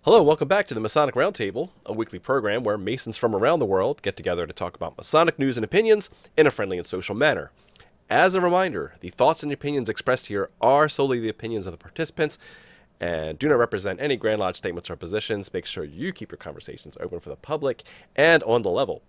Hello, welcome back to the Masonic Roundtable, a weekly program where Masons from around the world get together to talk about Masonic news and opinions in a friendly and social manner. As a reminder, the thoughts and opinions expressed here are solely the opinions of the participants and do not represent any Grand Lodge statements or positions. Make sure you keep your conversations open for the public and on the level.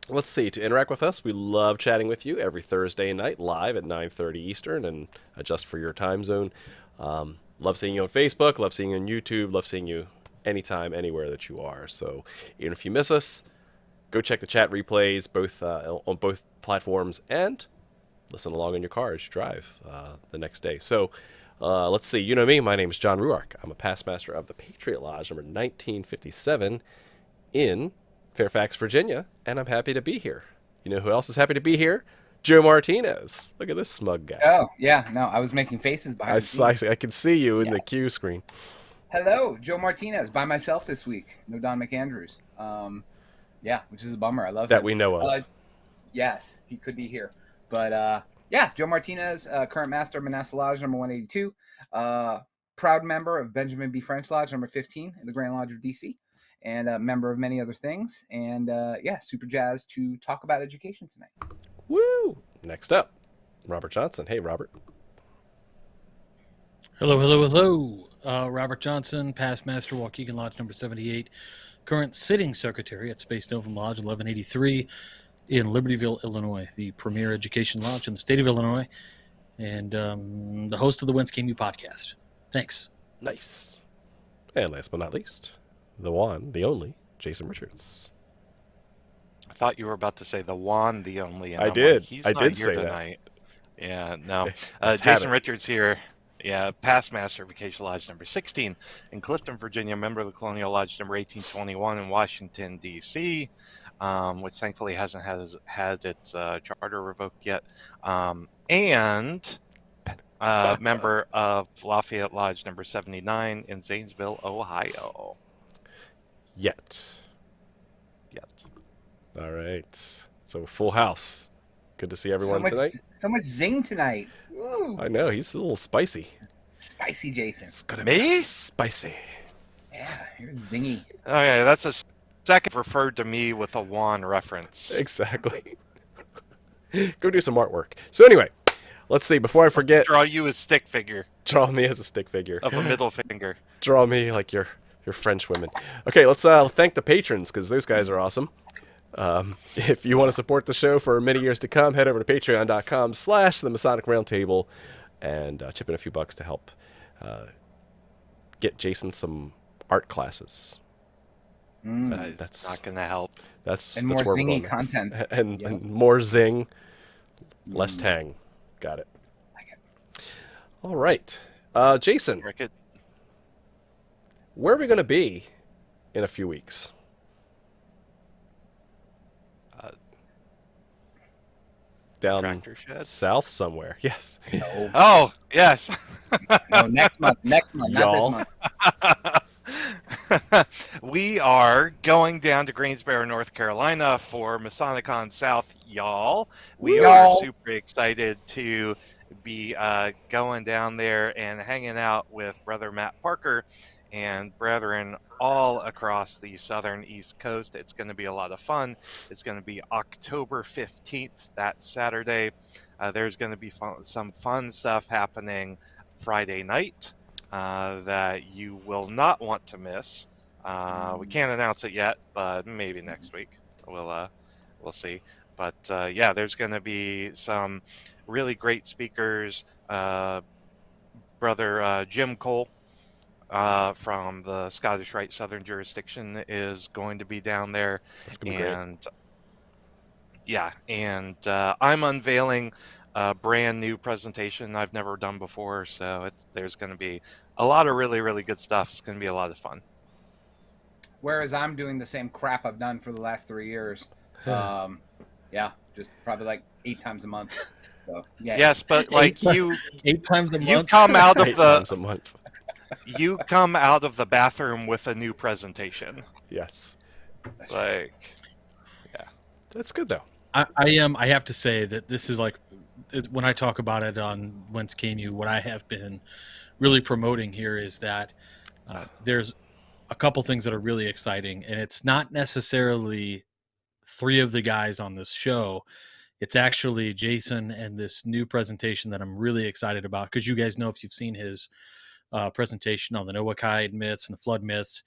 Let's see, to interact with us, we love chatting with you every Thursday night live at 9:30 Eastern and adjust for your time zone. Love seeing you on Facebook, love seeing you on YouTube, love seeing you anytime, anywhere that you are. So even if you miss us, go check the chat replays both on both platforms and listen along in your car as you drive the next day. So let's see. You know me. My name is John Ruark. I'm a past master of the Patriot Lodge number 1957 in Fairfax, Virginia, and I'm happy to be here. You know who else is happy to be here? Joe Martinez. Look at this smug guy. Oh, yeah. No, I was making faces behind the scenes. I can see you in the cue screen. Hello, Joe Martinez, by myself this week. No Don McAndrews. Yeah, which is a bummer. I love that him. we know of. Yes, he could be here. But yeah, Joe Martinez, current master of Manassas Lodge number 182. Proud member of Benjamin B. French Lodge number 15 in the Grand Lodge of DC. And a member of many other things. And yeah, super jazzed to talk about education tonight. Woo! Next up, Robert Johnson. Hey, Robert. Hello, hello, hello. Robert Johnson, past master, Waukegan Lodge number 78, current sitting secretary at Space Novum Lodge 1183 in Libertyville, Illinois, the premier education lodge in the state of Illinois, and the host of the Whence Came You podcast. Thanks. Nice. And last but not least, the one, the only, Jason Richards. I thought you were about to say the one, the only. And I I'm did. Like, He's I not did here say tonight. That. Yeah, no. Let's Jason have it. Richards here. Yeah, past master of Vacation Lodge number 16 in Clifton, Virginia, member of the Colonial Lodge number 1821 in Washington, D.C., which thankfully hasn't had its charter revoked yet, and member of Lafayette Lodge number 79 in Zanesville, Ohio. Yet. All right. So full house. Good to see everyone tonight. So much zing tonight. Woo. I know, he's a little spicy. Spicy Jason. It's gonna Me? be spicy. Yeah, you're zingy. Okay, that's a second referred to me with a Juan reference. Exactly. Go do some artwork. So anyway, let's see. Before I forget, Draw you a stick figure draw me as a stick figure. of a middle finger. Draw me like your French women. Okay, let's thank the patrons because those guys are awesome. If you want to support the show for many years to come, head over to patreon.com/the Masonic Roundtable and chip in a few bucks to help get Jason some art classes. That's not going to help. That's more where we're zingy going content. and more zing, less tang. Got it. Like it. All right, Jason, Ricket. where are we going to be in a few weeks? Down Tractor shed? south somewhere. Yes. No, Oh, yes. no, next month, not Y'all. this month. We are going down to Greensboro, North Carolina for MasonicCon South, y'all. We Y'all. are super excited to be going down there and hanging out with Brother Matt Parker and brethren all across the southern East Coast. It's going to be a lot of fun. It's going to be October 15th, that Saturday. There's going to be some fun stuff happening Friday night that you will not want to miss. We can't announce it yet, but maybe next week we'll see. But yeah, there's going to be some really great speakers. Brother Jim Cole from the Scottish Rite Southern Jurisdiction is going to be down there. That's gonna be great. And yeah, and I'm unveiling a brand new presentation I've never done before, so there's going to be a lot of really, really good stuff. It's going to be a lot of fun. Whereas I'm doing the same crap I've done for the last 3 years. Yeah, just probably like 8 times a month. So yeah. Yes, but like you 8 times a month. you come out of 8 times a month. you come out of the bathroom with a new presentation. Yes. That's true. Like, That's good though. I have to say that this is like, when I talk about it on Whence Came You, what I have been really promoting here is that there's a couple things that are really exciting, and it's not necessarily three of the guys on this show. It's actually Jason and this new presentation that I'm really excited about, because you guys know, if you've seen his presentation on the Noahide myths and the flood myths,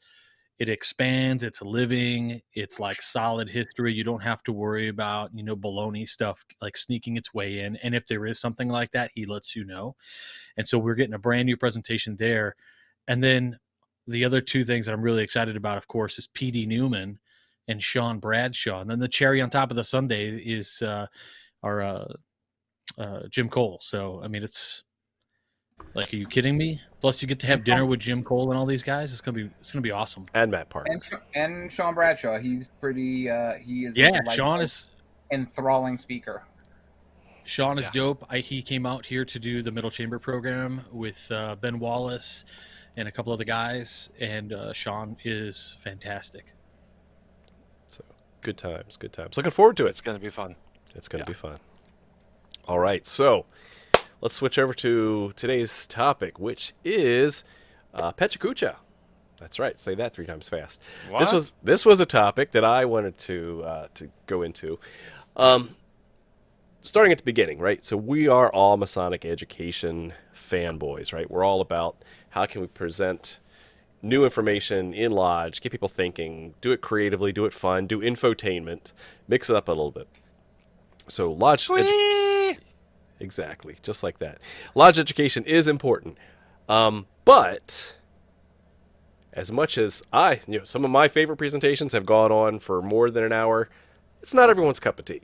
it expands, it's living, it's like solid history. You don't have to worry about, baloney stuff like sneaking its way in. And if there is something like that, he lets you know. And so we're getting a brand new presentation there. And then the other two things that I'm really excited about, of course, is PD Newman and Sean Bradshaw. And then the cherry on top of the sundae is our Jim Cole. So, I mean, it's like, are you kidding me? Plus, you get to have dinner with Jim Cole and all these guys. It's gonna be awesome. And Matt Parker. And Sean Bradshaw. He's pretty. He is. Yeah, Sean is enthralling speaker. Sean is dope. He came out here to do the Middle Chamber program with Ben Wallace and a couple other guys, and Sean is fantastic. So good times. Looking forward to it. It's going to be fun. It's going to be fun. All right, so let's switch over to today's topic, which is pechakucha. That's right. Say that 3 times fast. What? This was a topic that I wanted to go into. Starting at the beginning, right? So we are all Masonic education fanboys, right? We're all about how can we present new information in Lodge, get people thinking, do it creatively, do it fun, do infotainment, mix it up a little bit. So Lodge... Exactly, just like that. Lodge education is important. But as much as some of my favorite presentations have gone on for more than an hour, it's not everyone's cup of tea.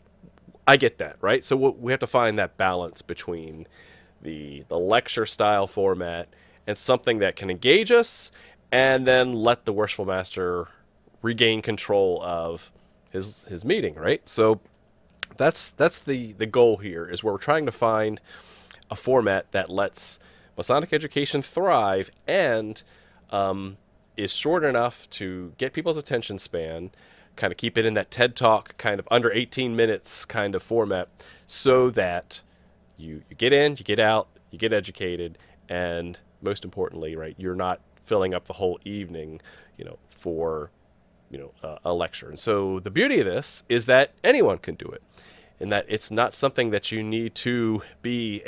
I get that, right? So we have to find that balance between the lecture style format and something that can engage us, and then let the Worshipful Master regain control of his meeting, right? So that's the goal here, is where we're trying to find a format that lets Masonic education thrive and is short enough to get people's attention span, kind of keep it in that TED Talk kind of under 18 minutes kind of format, so that you get in, you get out, you get educated, and most importantly, right, you're not filling up the whole evening, for a lecture. And so the beauty of this is that anyone can do it, and that it's not something that you need to be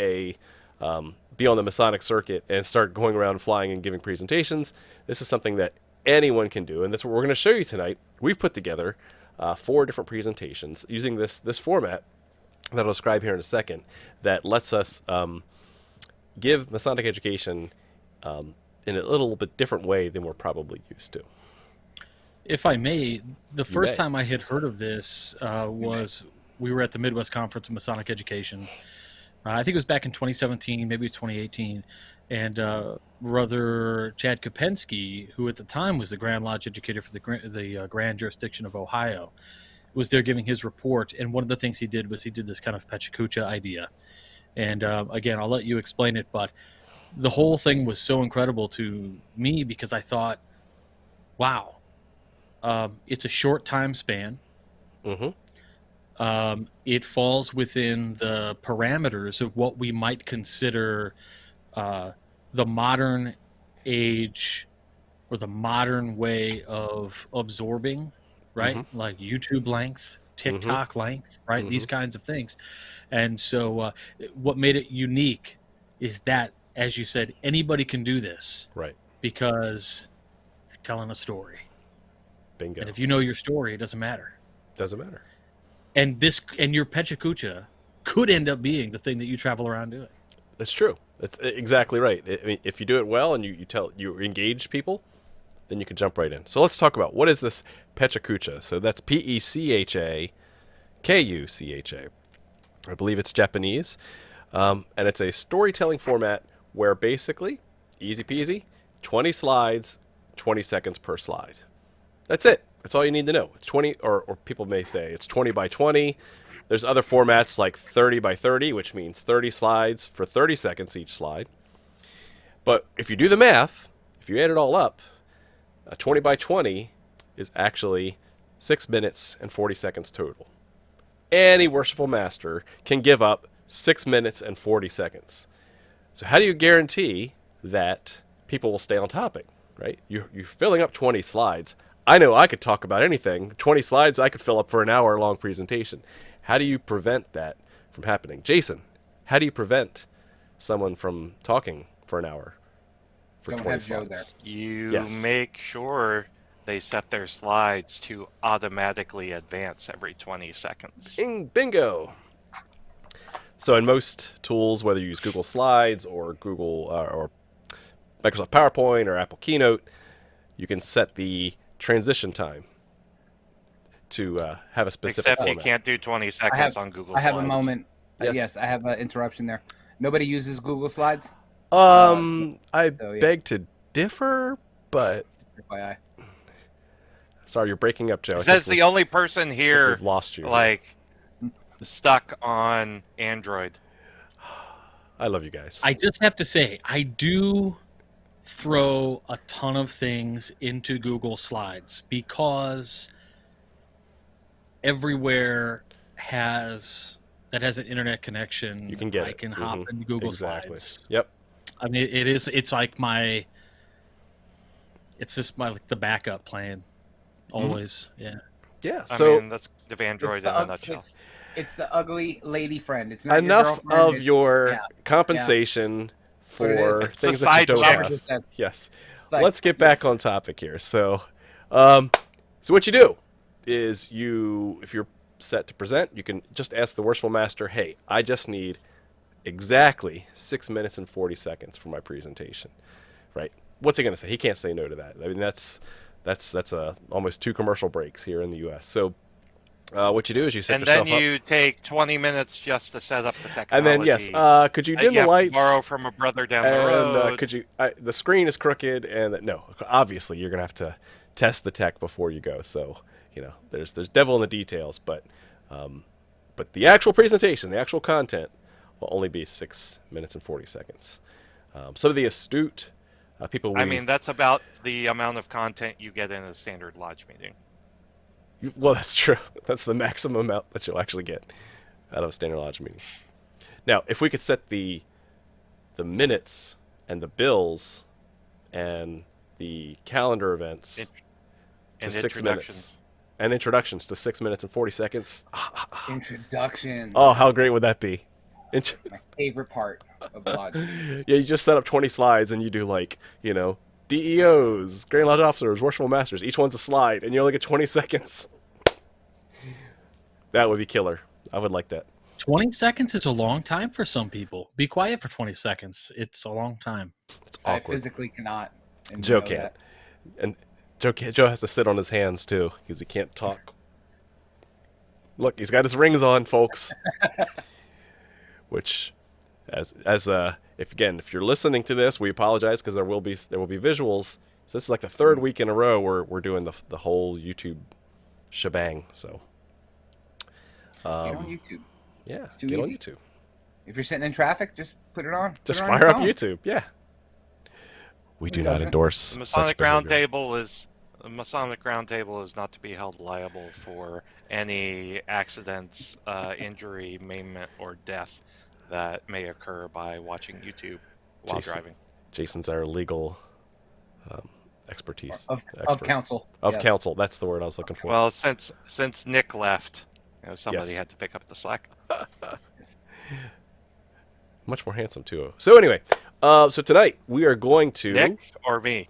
on the Masonic circuit and start going around flying and giving presentations. This is something that anyone can do, and that's what we're going to show you tonight. We've put together 4 different presentations using this format that I'll describe here in a second, that lets us give Masonic education in a little bit different way than we're probably used to. If I may, the first time I had heard of this was we were at the Midwest Conference of Masonic Education. I think it was back in 2017, maybe 2018. And Brother Chad Kopensky, who at the time was the Grand Lodge educator for the Grand Jurisdiction of Ohio, was there giving his report. And one of the things he did was he did this kind of pechakucha idea. And again, I'll let you explain it, but the whole thing was so incredible to me, because I thought, wow, it's a short time span. Mm-hmm. It falls within the parameters of what we might consider the modern age or the modern way of absorbing, right? Mm-hmm. Like YouTube length, TikTok length, right? Mm-hmm. These kinds of things. And so what made it unique is that, as you said, anybody can do this. Right. Because you're telling a story. Bingo. And if you know your story, it doesn't matter. Doesn't matter. And your pechakucha could end up being the thing that you travel around doing. That's true. That's exactly right. I mean, if you do it well and you engage people, then you can jump right in. So let's talk about, what is this pechakucha? So that's pechakucha. I believe it's Japanese. And it's a storytelling format where basically, easy peasy, 20 slides, 20 seconds per slide. That's it. That's all you need to know. It's 20, or people may say it's 20 by 20. There's other formats like 30 by 30, which means 30 slides for 30 seconds each slide. But if you do the math, if you add it all up, 20 by 20 is actually 6 minutes and 40 seconds total. Any Worshipful Master can give up 6 minutes and 40 seconds. So how do you guarantee that people will stay on topic? right? You're filling up 20 slides. I know I could talk about anything. 20 slides I could fill up for an hour-long presentation. How do you prevent that from happening? Jason, how do you prevent someone from talking for an hour for Don't 20 have Joe slides? You Yes. make sure they set their slides to automatically advance every 20 seconds. Bingo. So in most tools, whether you use Google Slides or Google or Microsoft PowerPoint or Apple Keynote, you can set the transition time to have a specific Except you format. can't do 20 seconds on Google I have Slides. a moment. Yes. Yes, I have an interruption there. Nobody uses Google Slides. I so, yeah. beg to differ, but FYI. sorry, you're breaking up, Joe. I Says think the only person here we've lost you. like stuck on Android. I love you guys. I just have to say, I do throw a ton of things into Google Slides because everywhere has an internet connection. You can get I it. can hop Mhm. into Google Exactly. Slides. Yep. I mean, it's like it's just like the backup plan. Always. Yeah. Yeah. I So mean, that's kind of Android It's in the, a nutshell. it's the ugly lady friend. It's not enough your girlfriend, of it's- your yeah. compensation What it is. for It's a things that you side don't job. Robert have. just said, Yes. like, Let's get back on topic here. So what you do is if you're set to present, you can just ask the Worshipful Master, hey, I just need exactly 6 minutes and 40 seconds for my presentation, right? What's he going to say? He can't say no to that. I mean, that's almost 2 commercial breaks here in the U.S. So what you do is you set And yourself then up. you take 20 minutes just to set up the technology. And then, yes, could you that dim you the have to lights? borrow from a brother down the And road. could you? The screen is crooked, and no, obviously you're gonna have to test the tech before you go. So there's devil in the details, but the actual presentation, the actual content, will only be 6 minutes and 40 seconds. Some of the astute people. I mean, that's about the amount of content you get in a standard lodge meeting. Well, that's true. That's the maximum amount that you'll actually get out of a standard lodge meeting. Now, if we could set the minutes and the bills and the calendar events to And 6 minutes introductions. and introductions to 6 minutes and 40 seconds. Introduction. Oh, how great would that be? My favorite part of Lodge. Yeah, you just set up 20 slides and you do DEOs, Grand Lodge Officers, Worshipful Masters. Each one's a slide, and you only get 20 seconds. That would be killer. I would like that. 20 seconds is a long time for some people. Be quiet for 20 seconds. It's a long time. It's I awkward. physically cannot. And Joe you know can't. that. And Joe has to sit on his hands, too, because he can't talk. Look, he's got his rings on, folks. Which, if you're listening to this, we apologize because there will be visuals. So this is like the 3rd week in a row we're doing the whole YouTube shebang. So Get on YouTube. yeah, It's too get on easy. YouTube. If you're sitting in traffic, just put it on. Just Put it on fire your up phone. YouTube. Yeah. We do you not go. endorse The Masonic such behavior. Roundtable is not to be held liable for any accidents, injury, maimment, or death that may occur by watching YouTube while Jason. driving. Jason's our legal expertise. Of expert. counsel. Of Yes. counsel. That's the word I was looking for. Well, since Nick left, somebody Yes. had to pick up the slack. Much more handsome too. So anyway, so tonight we are going to Nick or me?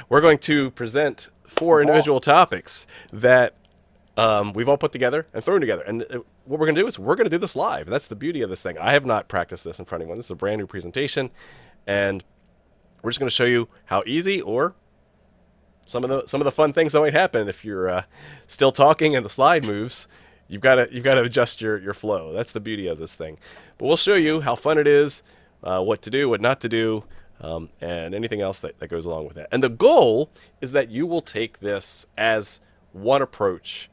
we're going to present 4 individual topics that we've all put together and thrown together. And what we're going to do is we're going to do this live. That's the beauty of this thing. I have not practiced this in front of anyone. This is a brand new presentation, and we're just going to show you how easy or some of the fun things that might happen if you're still talking and the slide moves. You've got to adjust your flow. That's the beauty of this thing. But we'll show you how fun it is, what to do, what not to do, and anything else that goes along with that. And the goal is that you will take this as one approach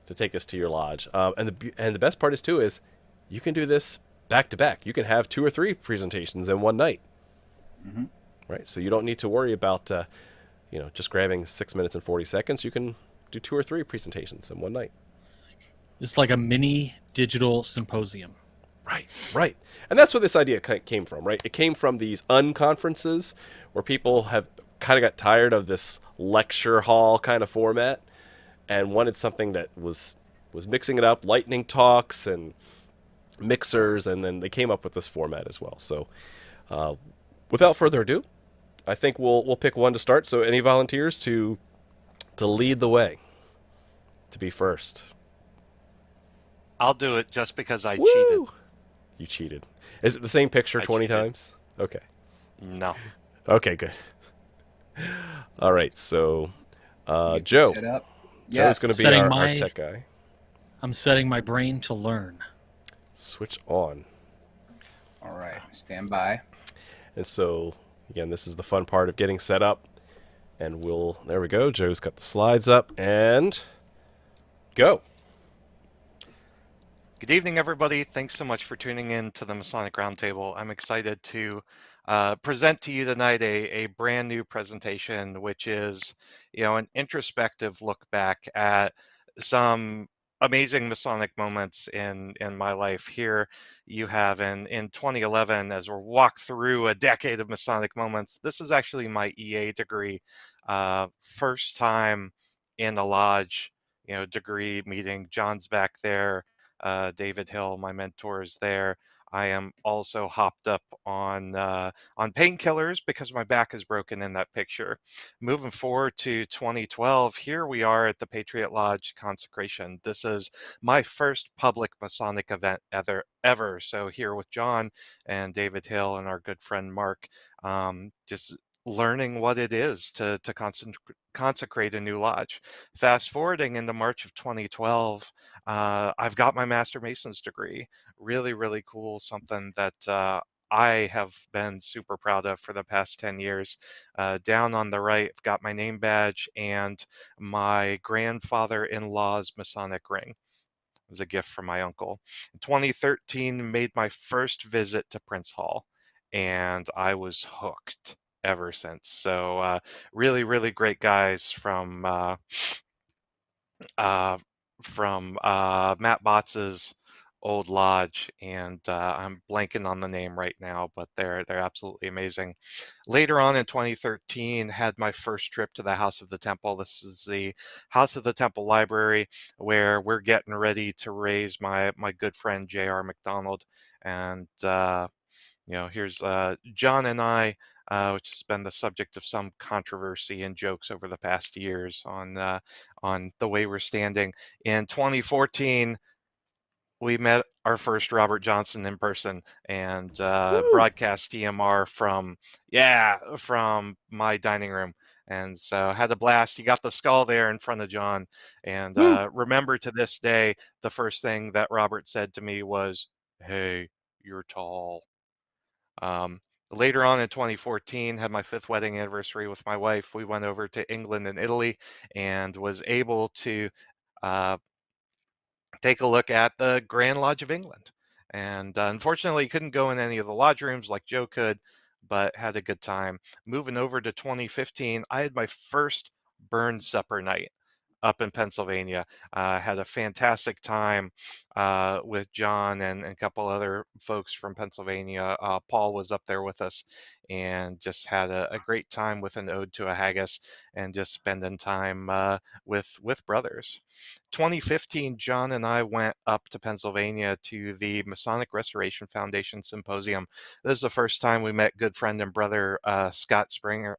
to take this to your lodge. And the best part is you can do this back to back. You can have 2 or 3 presentations in one night. Mm-hmm. Right? So you don't need to worry about just grabbing 6 minutes and 40 seconds. You can do 2 or 3 presentations in one night. It's like a mini digital symposium. Right. And that's where this idea came from, right? It came from these unconferences where people have kind of got tired of this lecture hall kind of format and wanted something that was mixing it up, lightning talks and mixers, and then they came up with this format as well. So without further ado, I think we'll pick one to start. So any volunteers to lead the way, to be first? I'll do it just because I Woo! cheated. You cheated. Is it the same picture I 20 cheated. times? Okay. No. Okay, good. All right, so Get Joe. set up. Joe's Yes. going to be Setting our tech guy. I'm setting my brain to learn. Switch on. All right. Stand by. And so, again, this is the fun part of getting set up. And there we go. Joe's got the slides up, and go. Good evening, everybody. Thanks so much for tuning in to the Masonic Roundtable. I'm excited to present to you tonight a brand new presentation, which is, an introspective look back at some amazing Masonic moments in my life. Here you have in 2011, as we walk through a decade of Masonic moments, this is actually my EA degree. First time in a lodge, degree meeting. John's back there. David Hill, my mentor, is there. I am also hopped up on painkillers because my back is broken in that picture. Moving forward to 2012, here we are at the Patriot Lodge consecration. This is my first public Masonic event ever. So here with John and David Hill and our good friend Mark, just learning what it is to consecrate a new lodge. Fast forwarding into March of 2012, I've got my Master Mason's degree. Really, really cool. Something that I have been super proud of for the past 10 years. Down on the right, I've got my name badge and my grandfather-in-law's Masonic ring. It was a gift from my uncle. In 2013, made my first visit to Prince Hall, and I was hooked ever since. So really, really great guys from Matt Botts's old lodge, and I'm blanking on the name right now, but they're absolutely amazing. Later on in 2013, had my first trip to the House of the Temple. This is the House of the Temple Library, where we're getting ready to raise my good friend J.R. McDonald, and here's John and I, which has been the subject of some controversy and jokes over the past years on the way we're standing. In 2014, we met our first Robert Johnson in person and broadcast TMR from my dining room. And so had a blast. You got the skull there in front of John. And remember to this day, the first thing that Robert said to me was, "Hey, you're tall." Later on in 2014, had my 5th wedding anniversary with my wife. We went over to England and Italy and was able to take a look at the Grand Lodge of England. And unfortunately, couldn't go in any of the lodge rooms like Joe could, but had a good time. Moving over to 2015, I had my first burn supper night up in Pennsylvania. Had a fantastic time with John and a couple other folks from Pennsylvania. Paul was up there with us and just had a great time with an ode to a haggis and just spending time with brothers. 2015, John and I went up to Pennsylvania to the Masonic Restoration Foundation Symposium. This is the first time we met good friend and brother Scott Springer,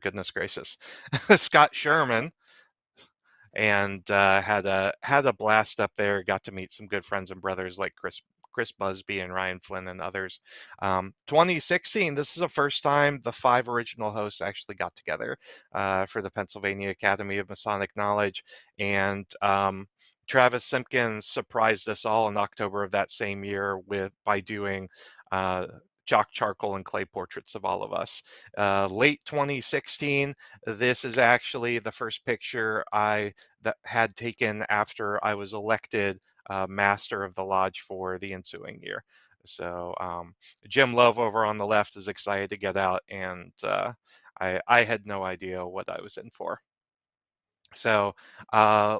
goodness gracious, Scott Sherman, and had a blast up there. Got to meet some good friends and brothers like Chris Busby and Ryan Flynn and others. 2016, this is the first time the 5 original hosts actually got together for the Pennsylvania Academy of Masonic Knowledge, and Travis Simpkins surprised us all in October of that same year by doing chalk, charcoal, and clay portraits of all of us. Late 2016, this is actually the first picture I had taken after I was elected master of the lodge for the ensuing year. So Jim Love over on the left is excited to get out, and I had no idea what I was in for. So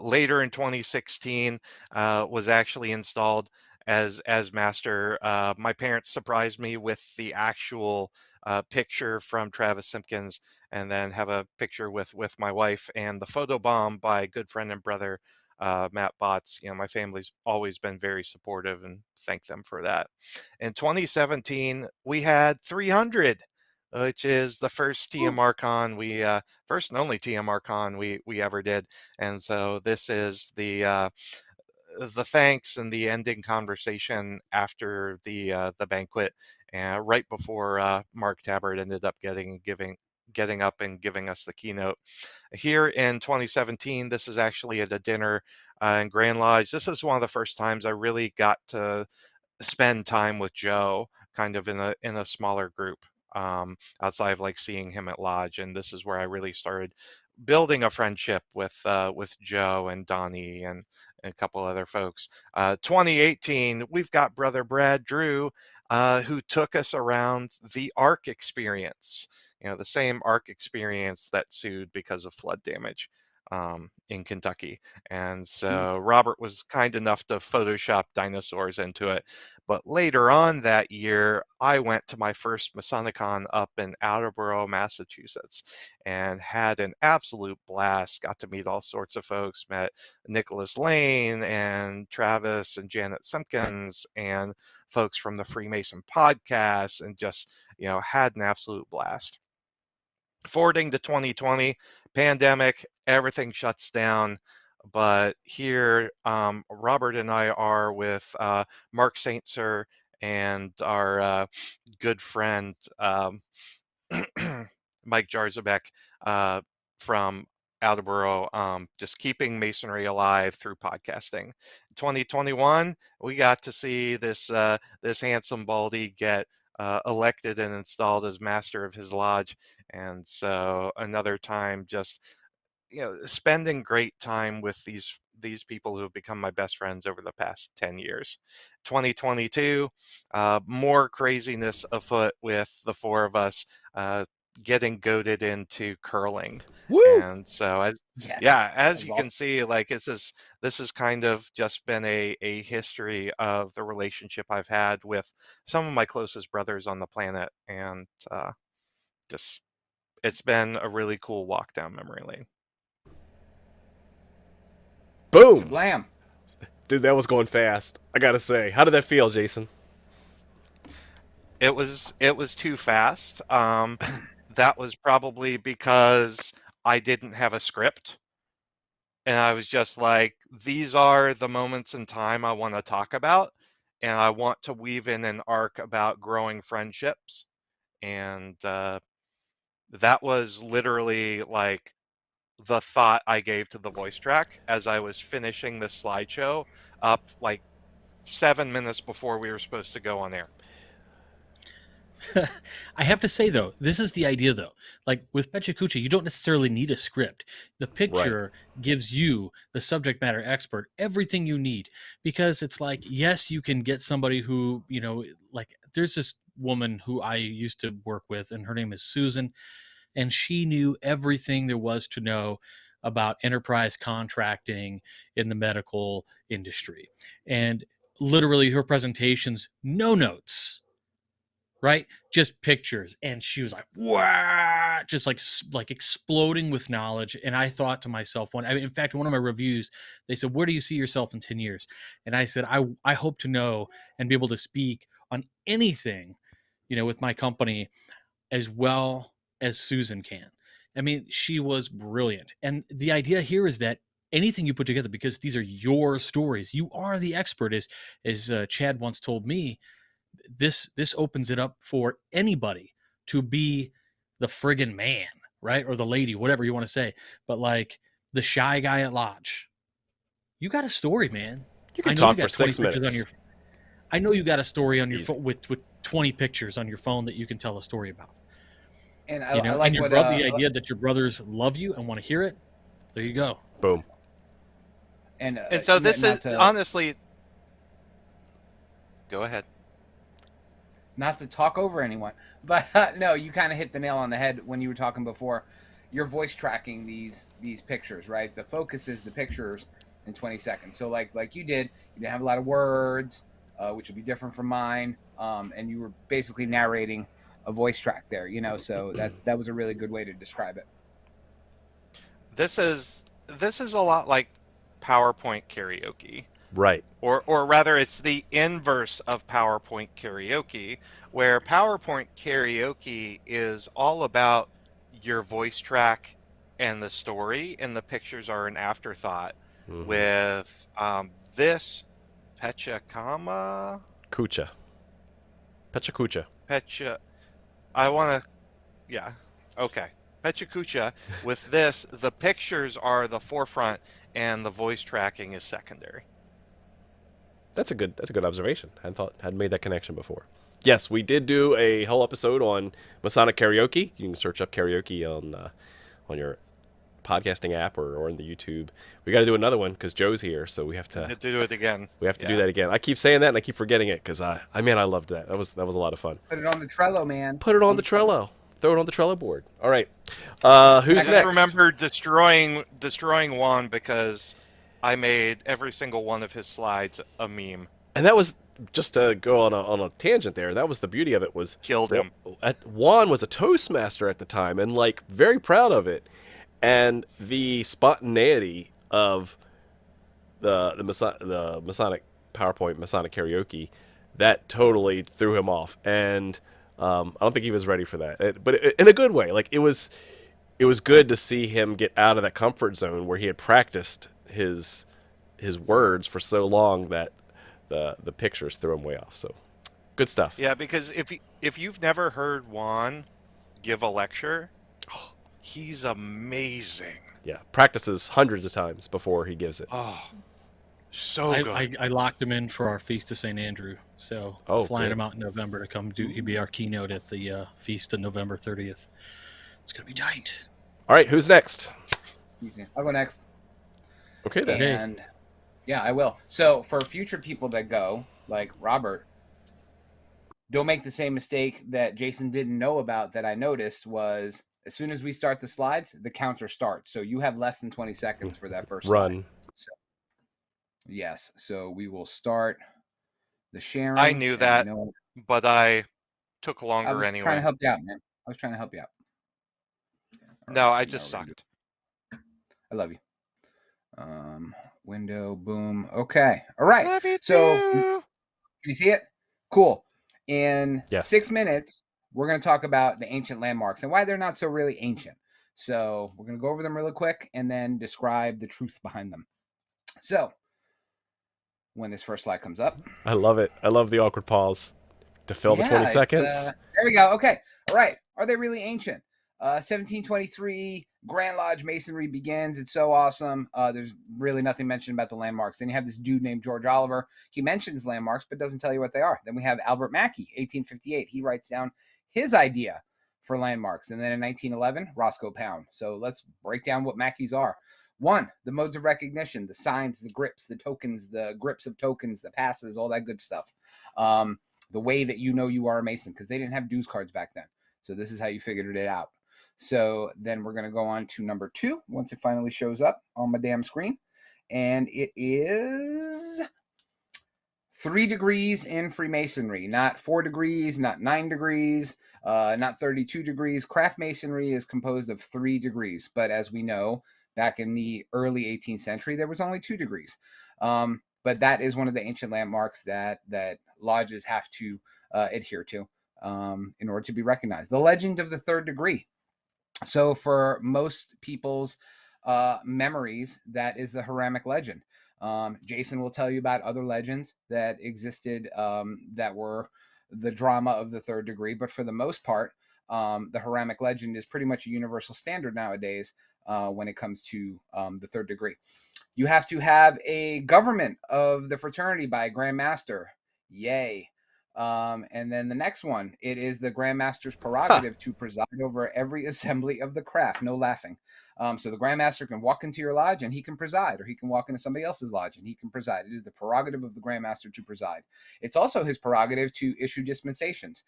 later in 2016, was actually installed as master. My parents surprised me with the actual picture from Travis Simpkins, and then have a picture with my wife, and the photo bomb by good friend and brother Matt Botts. My family's always been very supportive, and thank them for that. In 2017, we had 300, which is the first TMR con first and only TMR con we ever did, and so this is the thanks and the ending conversation after the banquet, and right before Mark Tabbert ended up getting up and giving us the keynote. Here in 2017, this is actually at a dinner in Grand Lodge. This is one of the first times I really got to spend time with Joe, kind of in a smaller group, outside of like seeing him at Lodge, and this is where I really started building a friendship with Joe and Donnie and a couple other folks. 2018, we've got Brother Brad Drew, who took us around the Ark experience. The same Ark experience that sued because of flood damage in Kentucky. And so Robert was kind enough to Photoshop dinosaurs into it. But later on that year, I went to my first Masonicon up in Attleboro, Massachusetts, and had an absolute blast. Got to meet all sorts of folks, met Nicholas Lane and Travis and Janet Simpkins and folks from the Freemason podcast, and just, had an absolute blast. Forwarding to 2020, pandemic, everything shuts down. But here, Robert and I are with Mark St. Cyr and our good friend Mike Jarzabek from Attleboro, just keeping Masonry alive through podcasting. 2021, we got to see this handsome baldy get elected and installed as master of his lodge, and so another time just spending great time with these people who have become my best friends over the past 10 years. 2022, more craziness afoot with the four of us getting goaded into curling. Woo! And so as you can see, like this is kind of just been a history of the relationship I've had with some of my closest brothers on the planet, and just it's been a really cool walk down memory lane. Boom! Blam. Dude, that was going fast. I gotta say, how did that feel, Jason? It was too fast. That was probably because I didn't have a script, and I was just like, these are the moments in time I want to talk about, and I want to weave in an arc about growing friendships, and that was literally like the thought I gave to the voice track as I was finishing this slideshow up like 7 minutes before we were supposed to go on air. I have to say, though, this is the idea, though. Like with pechakucha, you don't necessarily need a script. The picture gives you, the subject matter expert, everything you need, because it's like, yes, you can get somebody who, like there's this woman who I used to work with, and her name is Susan, and she knew everything there was to know about enterprise contracting in the medical industry. And literally her presentations, no notes, right? Just pictures. And she was like, wow, just like exploding with knowledge. And I thought to myself, in fact, in one of my reviews, they said, where do you see yourself in 10 years? And I said, I hope to know and be able to speak on anything, with my company as well as Susan can. I mean, she was brilliant. And the idea here is that anything you put together, because these are your stories, you are the expert, as Chad once told me, this opens it up for anybody to be the friggin' man, right? Or the lady, whatever you want to say. But like the shy guy at Lodge, you got a story, man. You can talk for 6 minutes. I know you got a story on your phone with 20 pictures on your phone that you can tell a story about. And I like the idea that your brothers love you and want to hear it. There you go. Boom. And so this is honestly. Go ahead. Not to talk over anyone, but no, you kind of hit the nail on the head when you were talking before. You're voice tracking these pictures, right? The focus is the pictures in 20 seconds. So like you didn't have a lot of words, which would be different from mine, and you were basically narrating voice track there, you know. So that was a really good way to describe it. This is a lot like PowerPoint karaoke. Right. Or rather, it's the inverse of PowerPoint karaoke, where PowerPoint karaoke is all about your voice track and the story, and the pictures are an afterthought. Mhm. With this pechakucha, Pechakucha. I want to, yeah, okay. Pechakucha. With this, the pictures are the forefront, and the voice tracking is secondary. That's a good observation. Hadn't made that connection before. Yes, we did do a whole episode on Masonic karaoke. You can search up karaoke on your podcasting app or in the YouTube. We got to do another one because Joe's here, so we have to do it again. We have to do that again. I keep saying that and I keep forgetting it because I loved that. That was a lot of fun. Put it on the Trello, man. Put it on the Trello. Throw it on the Trello board. All right. Who's I next? just remember destroying Juan because I made every single one of his slides a meme. And that was, just to go on a tangent there, that was the beauty of it, was Killed him. Juan was a Toastmaster at the time and like very proud of it. And the spontaneity of the Masonic PowerPoint Masonic karaoke, that totally threw him off. And I don't think he was ready for that. But in a good way. Like it was good to see him get out of that comfort zone where he had practiced his words for so long that the pictures threw him way off. So good stuff. Yeah, because if you've never heard Juan give a lecture, he's amazing. Yeah, practices hundreds of times before he gives it. Oh, so good. I locked him in for our Feast of St. Andrew, so flying good. him out in November to come do. He'd be our keynote at the Feast of November 30th. It's gonna be tight. All right, who's next? Easy. I'll go next. Okay then. And yeah, I will. So for future people that go, like Robert, don't make the same mistake that Jason didn't know about that I noticed was as soon as we start the slides, the counter starts. So you have less than 20 seconds for that first run. slide. So, yes. So we will start the sharing. I knew that, but I took longer anyway. I was trying to help you out, man. I was trying to help you out. No, I just sucked. I love you. Window, boom. Okay. All right. Love you so too. can you see it? Cool. In Yes. 6 minutes, we're going to talk about the ancient landmarks and why they're not so really ancient. So we're going to go over them really quick and then describe the truth behind them. So when this first slide comes up. I love it. I love the awkward pause to fill the 20 seconds. There we go. Okay. All right. Are they really ancient? 1723, Grand Lodge Masonry begins. It's so awesome. There's really nothing mentioned about the landmarks. Then you have this dude named George Oliver. He mentions landmarks, but doesn't tell you what they are. Then we have Albert Mackey, 1858. He writes down his idea for landmarks. And then in 1911, Roscoe Pound. So let's break down what Mackeys are. 1, the modes of recognition, the signs, the grips, the tokens, the grips of tokens, the passes, all that good stuff. The way that you know you are a Mason, because they didn't have dues cards back then. So this is how you figured it out. So then we're going to go on to number 2 once it finally shows up on my damn screen. And it is 3 degrees in Freemasonry, not 4 degrees, not 9 degrees, not 32 degrees. Craft Masonry is composed of 3 degrees. But as we know, back in the early 18th century, there was only 2 degrees. But that is one of the ancient landmarks that lodges have to adhere to in order to be recognized. The legend of the 3rd degree. So for most people's memories, that is the Hiramic legend. Jason will tell you about other legends that existed that were the drama of the 3rd degree. But for the most part, the Hiramic legend is pretty much a universal standard nowadays when it comes to the 3rd degree. You have to have a government of the fraternity by a Grand Master. Yay. And then the next one, it is the Grand Master's prerogative to preside over every assembly of the craft. No laughing. So the Grand Master can walk into your lodge and he can preside, or he can walk into somebody else's lodge and he can preside. It is the prerogative of the Grand Master to preside. It's also his prerogative to issue dispensations.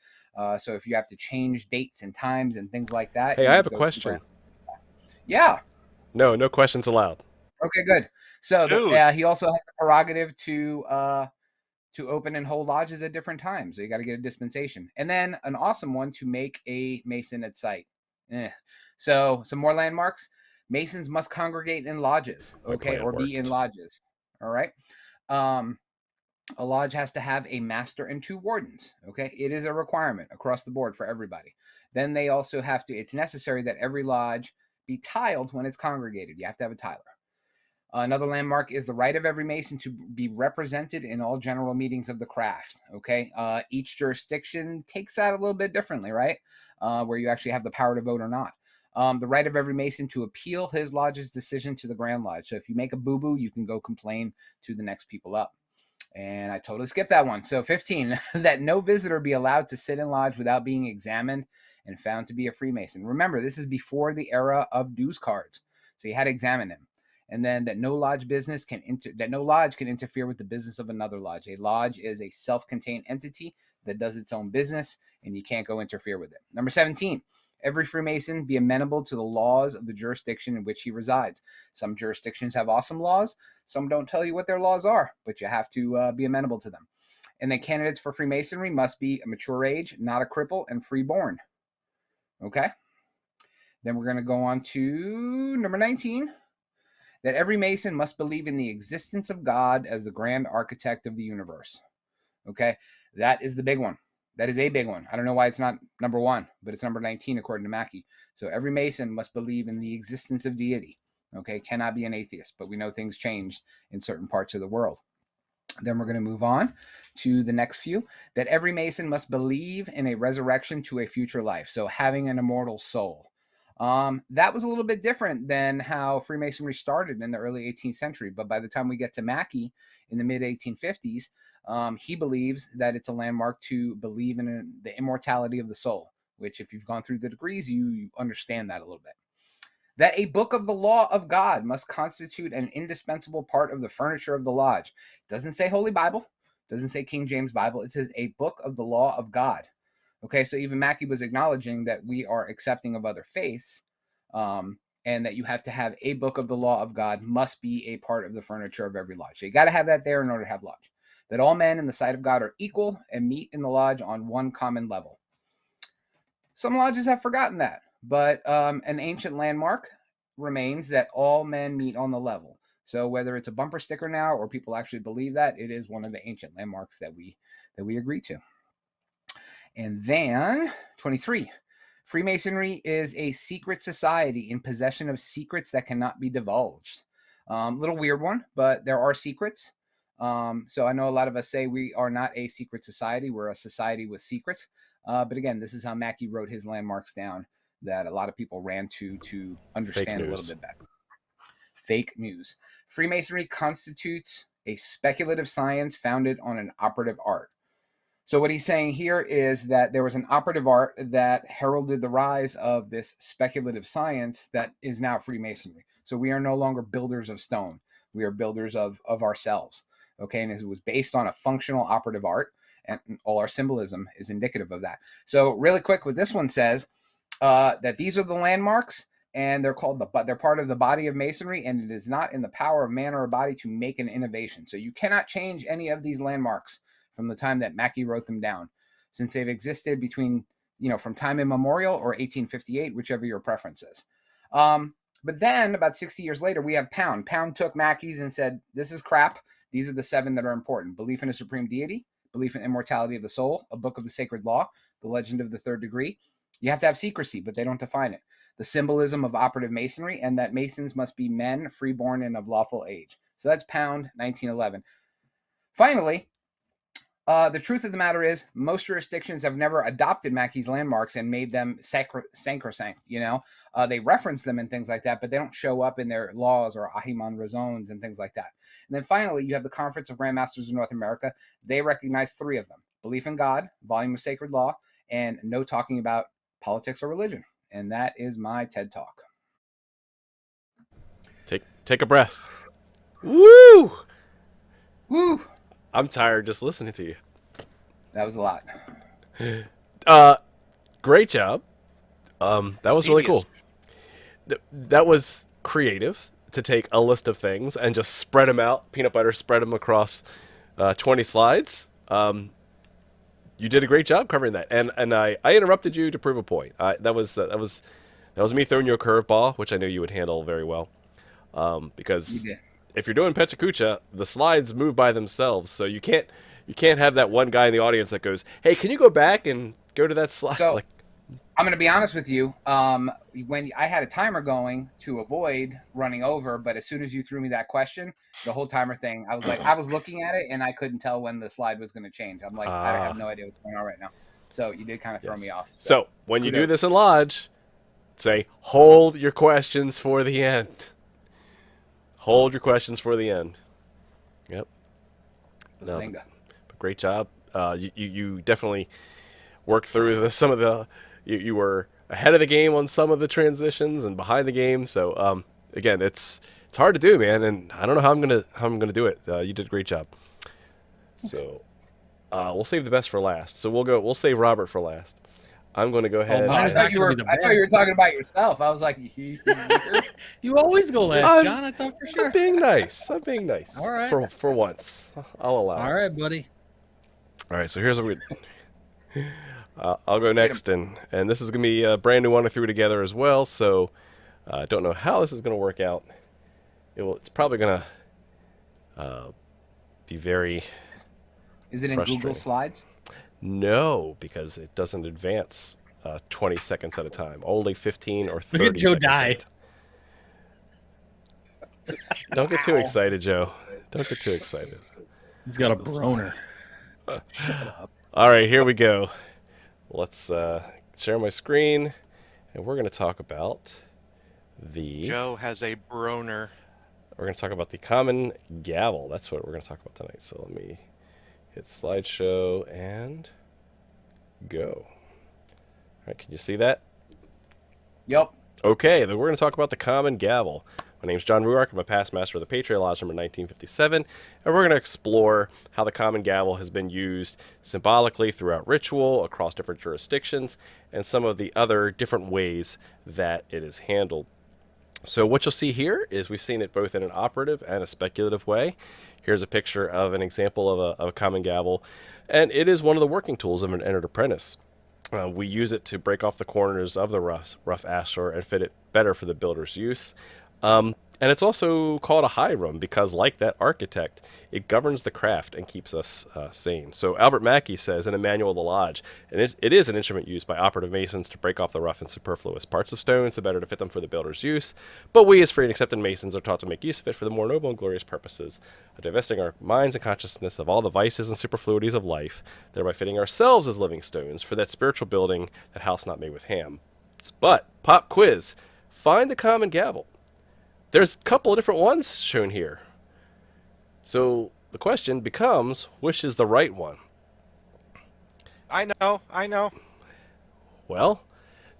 So if you have to change dates and times and things like that. Hey, I have a question. Yeah. No questions allowed. Okay, good. So he also has the prerogative to to open and hold lodges at different times. So you got to get a dispensation. And then an awesome one to make a Mason at sight. So some more landmarks. Masons must congregate in lodges, okay, or be in lodges. All right. A lodge has to have a master and 2 wardens. Okay. It is a requirement across the board for everybody. Then they also have to, it's necessary that every lodge be tiled when it's congregated. You have to have a tiler. Another landmark is the right of every Mason to be represented in all general meetings of the craft. Okay. Each jurisdiction takes that a little bit differently, right? Where you actually have the power to vote or not. The right of every Mason to appeal his lodge's decision to the Grand Lodge. So if you make a boo-boo, you can go complain to the next people up. And I totally skipped that one. So 15, that no visitor be allowed to sit in lodge without being examined and found to be a Freemason. Remember, this is before the era of dues cards. So you had to examine him. And then that no lodge can interfere with the business of another lodge. A lodge is a self-contained entity that does its own business, and you can't go interfere with it. Number 17, every Freemason be amenable to the laws of the jurisdiction in which he resides. Some jurisdictions have awesome laws. Some don't tell you what their laws are, but you have to be amenable to them. And then candidates for Freemasonry must be a mature age, not a cripple, and freeborn. Okay? Then we're going to go on to number 19. That every Mason must believe in the existence of God as the grand architect of the universe. Okay? That is the big one. That is a big one. I don't know why it's not number 1, but it's number 19 according to Mackey. So every Mason must believe in the existence of deity. Okay? Cannot be an atheist, but we know things changed in certain parts of the world. Then we're going to move on to the next few. That every Mason must believe in a resurrection to a future life. So having an immortal soul. That was a little bit different than how Freemasonry started in the early 18th century. But by the time we get to Mackey in the mid 1850s, he believes that it's a landmark to believe in the immortality of the soul, which if you've gone through the degrees, you understand that a little bit. That a book of the law of God must constitute an indispensable part of the furniture of the lodge. Doesn't say Holy Bible, doesn't say King James Bible. It says a book of the law of God. Okay, so even Mackey was acknowledging that we are accepting of other faiths, and that you have to have a book of the law of God must be a part of the furniture of every lodge. So you got to have that there in order to have lodge. That all men in the sight of God are equal and meet in the lodge on one common level. Some lodges have forgotten that, but an ancient landmark remains that all men meet on the level. So whether it's a bumper sticker now or people actually believe that, it is one of the ancient landmarks that we agree to. And then 23, Freemasonry is a secret society in possession of secrets that cannot be divulged. Little weird one, but there are secrets. So I know a lot of us say we are not a secret society. We're a society with secrets. But again, this is how Mackey wrote his landmarks down that a lot of people ran to understand a little bit better. Fake news. Freemasonry constitutes a speculative science founded on an operative art. So what he's saying here is that there was an operative art that heralded the rise of this speculative science that is now Freemasonry. So we are no longer builders of stone. We are builders of ourselves. Okay, and it was based on a functional operative art, and all our symbolism is indicative of that. So really quick, what this one says, that these are the landmarks, and they're part of the body of Masonry, and it is not in the power of man or a body to make an innovation. So you cannot change any of these landmarks from the time that Mackey wrote them down, since they've existed between, from time immemorial or 1858, whichever your preference is. But then about 60 years later, we have Pound. Pound took Mackey's and said, this is crap. These are the 7 that are important. Belief in a supreme deity, belief in immortality of the soul, a book of the sacred law, the legend of the 3rd degree. You have to have secrecy, but they don't define it. The symbolism of operative Masonry, and that Masons must be men, freeborn, and of lawful age. So that's Pound, 1911. Finally, the truth of the matter is most jurisdictions have never adopted Mackey's landmarks and made them sacrosanct. They reference them and things like that, but they don't show up in their laws or Ahiman Razones and things like that. And then finally, you have the Conference of Grand Masters of North America. They recognize 3 of them: belief in God, volume of sacred law, and no talking about politics or religion. And that is my TED Talk. Take a breath. Woo! Woo! I'm tired just listening to you. That was a lot. Great job. That was really cool. That was creative to take a list of things and just spread them out, peanut butter, spread them across 20 slides. You did a great job covering that, and I interrupted you to prove a point. That was me throwing you a curveball, which I knew you would handle very well. Because if you're doing pechakucha, the slides move by themselves, so you can't have that one guy in the audience that goes, "Hey, can you go back and go to that slide?" So, like, I'm going to be honest with you. When I had a timer going to avoid running over, but as soon as you threw me that question, the whole timer thing, I was looking at it and I couldn't tell when the slide was going to change. I'm like, I have no idea what's going on right now. So you did kind of throw me off. So when you do this in Lodge, say, hold your questions for the end. Hold your questions for the end. Yep. No, but great job. You definitely worked through some of the. You were ahead of the game on some of the transitions and behind the game. So again, it's hard to do, man, and I don't know how I'm gonna do it. You did a great job. So we'll save the best for last. So we'll save Robert for last. I'm going to go ahead. I thought you were talking about yourself. I was like, you always go last, John. I thought for sure. I'm being nice. All right. For once, I'll allow. All right, buddy. All right. So here's what we. I'll go next, and this is going to be a brand new one I threw together as well. So I don't know how this is going to work out. It's probably going to be very. Is it in Google Slides? No, because it doesn't advance 20 seconds at a time. Only 15 or 30 Look at Joe seconds. die. Don't get too excited, Joe. Don't get too excited. He's got a broner. All right, here we go. Let's share my screen, and we're going to talk about the... Joe has a broner. We're going to talk about the common gavel. That's what we're going to talk about tonight. So let me hit slideshow and go. All right, can you see that? Yep. Okay, then we're going to talk about the common gavel. My name's John Ruark. I'm a past master of the Patriot Lodge number 1957, and we're going to explore how the common gavel has been used symbolically throughout ritual, across different jurisdictions, and some of the other different ways that it is handled. So what you'll see here is we've seen it both in an operative and a speculative way. Here's a picture of an example of a common gavel, and it is one of the working tools of an entered apprentice. We use it to break off the corners of the rough ashlar and fit it better for the builder's use. And it's also called a hiram because, like that architect, it governs the craft and keeps us sane. So Albert Mackey says in a manual of the lodge, and it is an instrument used by operative masons to break off the rough and superfluous parts of stones, the better to fit them for the builder's use. But we as free and accepted masons are taught to make use of it for the more noble and glorious purposes of divesting our minds and consciousness of all the vices and superfluities of life, thereby fitting ourselves as living stones for that spiritual building, that house not made with hands. But, pop quiz, find the common gavel. There's a couple of different ones shown here. So the question becomes, which is the right one? I know. Well,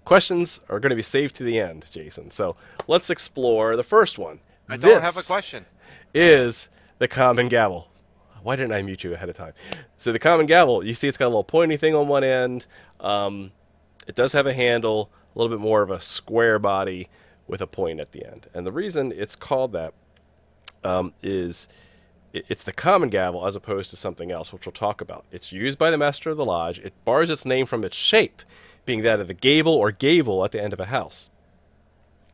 questions are going to be saved to the end, Jason. So let's explore the first one. I don't have a question. Is the common gavel. Why didn't I mute you ahead of time? So the common gavel, you see it's got a little pointy thing on one end. It does have a handle, a little bit more of a square body with a point at the end. And the reason it's called that is it's the common gavel as opposed to something else, which we'll talk about. It's used by the master of the lodge. It borrows its name from its shape, being that of the gable or gavel at the end of a house.